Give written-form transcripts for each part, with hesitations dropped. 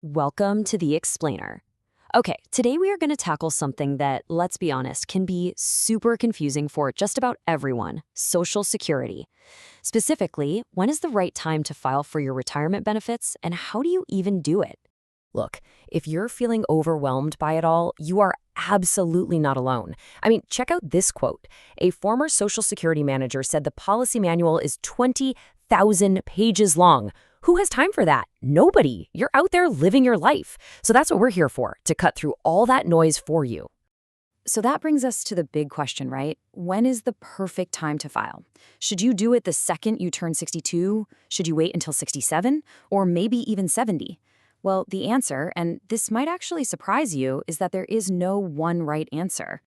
Welcome to the Explainer. Okay, today we are going to tackle something that, let's be honest, can be super confusing for just about everyone: Social Security. Specifically, when is the right time to file for your retirement benefits, and how do you even do it? Look, if you're feeling overwhelmed by it all, you are absolutely not alone. I mean, check out this quote. A former Social Security manager said the policy manual is 20,000 pages long. Who has time for that? Nobody. You're out there living your life. So that's what we're here for, to cut through all that noise for you. So that brings us to the big question, right? When is the perfect time to file? Should you do it the second you turn 62? Should you wait until 67? Or maybe even 70? Well, the answer, and this might actually surprise you, is that there is no one right answer.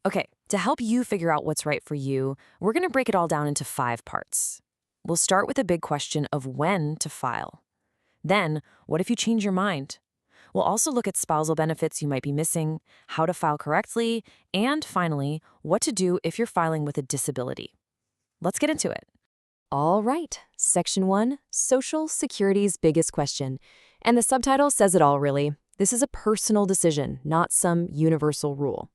Okay, to help you figure out what's right for you, we're going to break it all down into 5 parts. We'll start with the big question of when to file. Then, what if you change your mind? We'll also look at spousal benefits you might be missing, how to file correctly, and finally, what to do if you're filing with a disability. Let's get into it. All right, Section 1, Social Security's biggest question. And the subtitle says it all, really. This is a personal decision, not some universal rule.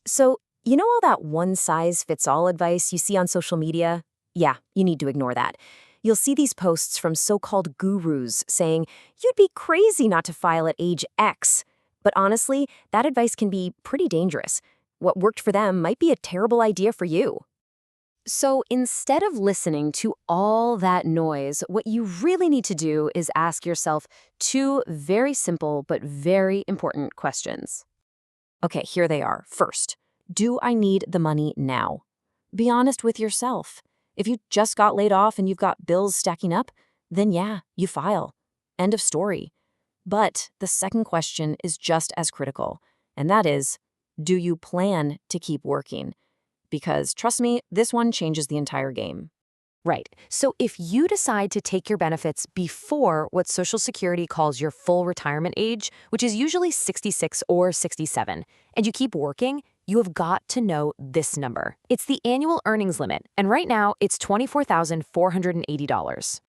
So, you know all that one-size-fits-all advice you see on social media? Yeah, you need to ignore that. You'll see these posts from so-called gurus saying, you'd be crazy not to file at age X. But honestly, that advice can be pretty dangerous. What worked for them might be a terrible idea for you. So instead of listening to all that noise, what you really need to do is ask yourself 2 very simple but very important questions. Okay, here they are. First, do I need the money now? Be honest with yourself. If you just got laid off and you've got bills stacking up, then yeah, you file. End of story. But the second question is just as critical, and that is, do you plan to keep working? Because trust me, this one changes the entire game. Right. So if you decide to take your benefits before what Social Security calls your full retirement age, which is usually 66 or 67, and you keep working, you have got to know this number. It's the annual earnings limit, and right now it's $24,480.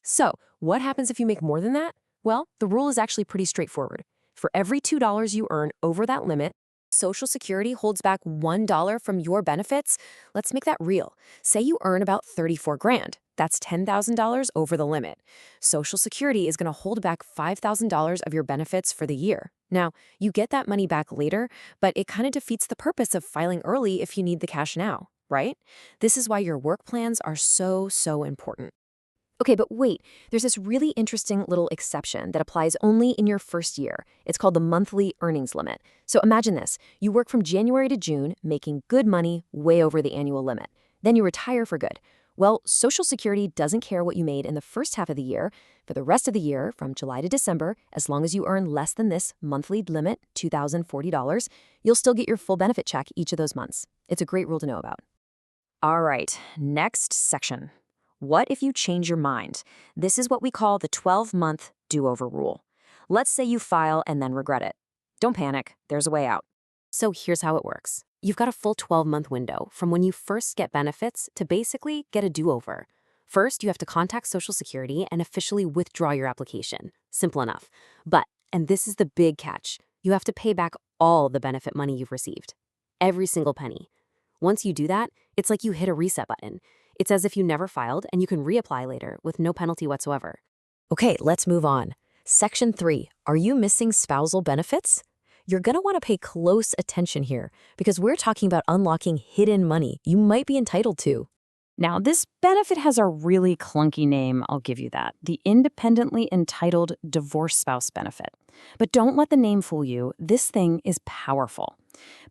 So what happens if you make more than that? Well, the rule is actually pretty straightforward. For every $2 you earn over that limit, Social Security holds back $1 from your benefits. Let's make that real. Say you earn about 34 grand. That's $10,000 over the limit. Social Security is going to hold back $5,000 of your benefits for the year. Now, you get that money back later, but it kind of defeats the purpose of filing early if you need the cash now, right? This is why your work plans are so important. Okay, but wait, there's this really interesting little exception that applies only in your first year. It's called the monthly earnings limit. So imagine this. You work from January to June, making good money way over the annual limit. Then you retire for good. Well, Social Security doesn't care what you made in the first half of the year. For the rest of the year, from July to December, as long as you earn less than this monthly limit, $2,040, you'll still get your full benefit check each of those months. It's a great rule to know about. All right, next section. What if you change your mind? This is what we call the 12-month do-over rule. Let's say you file and then regret it. Don't panic, there's a way out. So here's how it works. You've got a full 12-month window from when you first get benefits to basically get a do-over. First, you have to contact Social Security and officially withdraw your application. Simple enough. But, and this is the big catch, you have to pay back all the benefit money you've received. Every single penny. Once you do that, it's like you hit a reset button. It's as if you never filed, and you can reapply later with no penalty whatsoever. Okay, let's move on. Section 3, are you missing spousal benefits? You're going to want to pay close attention here because we're talking about unlocking hidden money you might be entitled to. Now, this benefit has a really clunky name, I'll give you that. The Independently Entitled Divorce Spouse Benefit. But don't let the name fool you. This thing is powerful.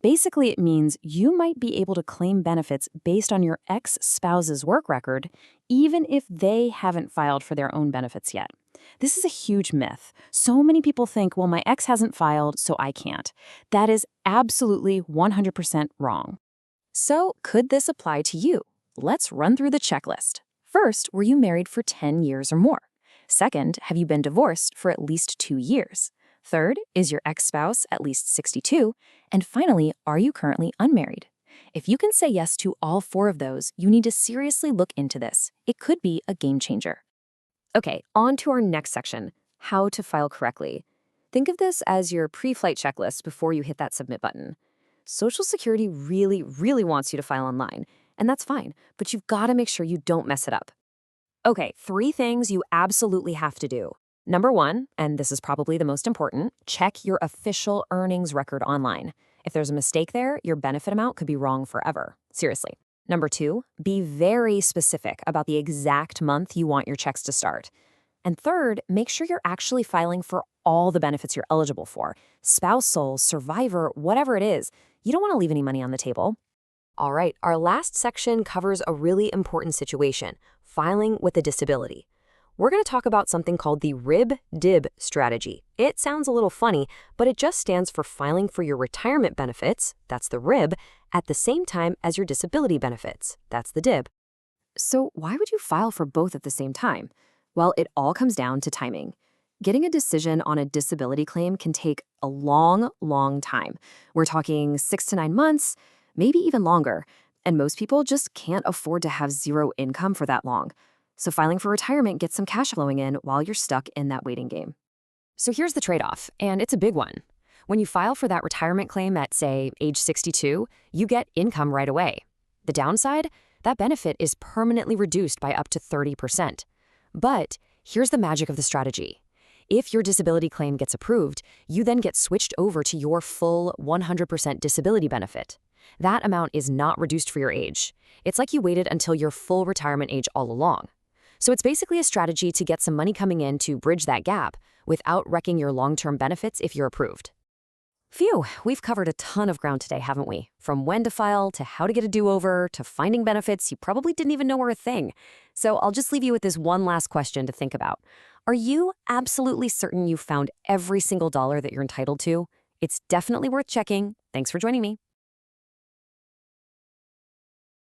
Basically, it means you might be able to claim benefits based on your ex-spouse's work record, even if they haven't filed for their own benefits yet. This is a huge myth. So many people think, well, my ex hasn't filed, so I can't. That is absolutely 100% wrong. So could this apply to you? Let's run through the checklist. First, were you married for 10 years or more? Second, have you been divorced for at least 2 years? Third, is your ex-spouse at least 62? And finally, are you currently unmarried? If you can say yes to all 4 of those, you need to seriously look into this. It could be a game changer. Okay, on to our next section. how to file correctly. Think of this as your pre-flight checklist before you hit that submit button. Social Security really, really wants you to file online, and that's fine, but you've got to make sure you don't mess it up. Okay, 3 things you absolutely have to do. Number 1, and this is probably the most important, check your official earnings record online. If there's a mistake there, your benefit amount could be wrong forever. Seriously. Number 2, be very specific about the exact month you want your checks to start. And third, make sure you're actually filing for all the benefits you're eligible for. Spousal, Survivor, whatever it is. You don't want to leave any money on the table. All right, our last section covers a really important situation, filing with a disability. We're going to talk about something called the RIB-DIB strategy. It sounds a little funny, but it just stands for filing for your retirement benefits, that's the RIB, at the same time as your disability benefits, that's the DIB. So why would you file for both at the same time? Well, it all comes down to timing. Getting a decision on a disability claim can take a long, long time. We're talking 6 to 9 months, maybe even longer, and most people just can't afford to have zero income for that long. So filing for retirement gets some cash flowing in while you're stuck in that waiting game. So here's the trade-off, and it's a big one. When you file for that retirement claim at, say, age 62, you get income right away. The downside? That benefit is permanently reduced by up to 30%. But here's the magic of the strategy. If your disability claim gets approved, you then get switched over to your full 100% disability benefit. That amount is not reduced for your age. It's like you waited until your full retirement age all along. So it's basically a strategy to get some money coming in to bridge that gap without wrecking your long-term benefits if you're approved. Phew, we've covered a ton of ground today, haven't we? From when to file, to how to get a do-over, to finding benefits you probably didn't even know were a thing. So I'll just leave you with this one last question to think about. Are you absolutely certain you found every single dollar that you're entitled to? It's definitely worth checking. Thanks for joining me.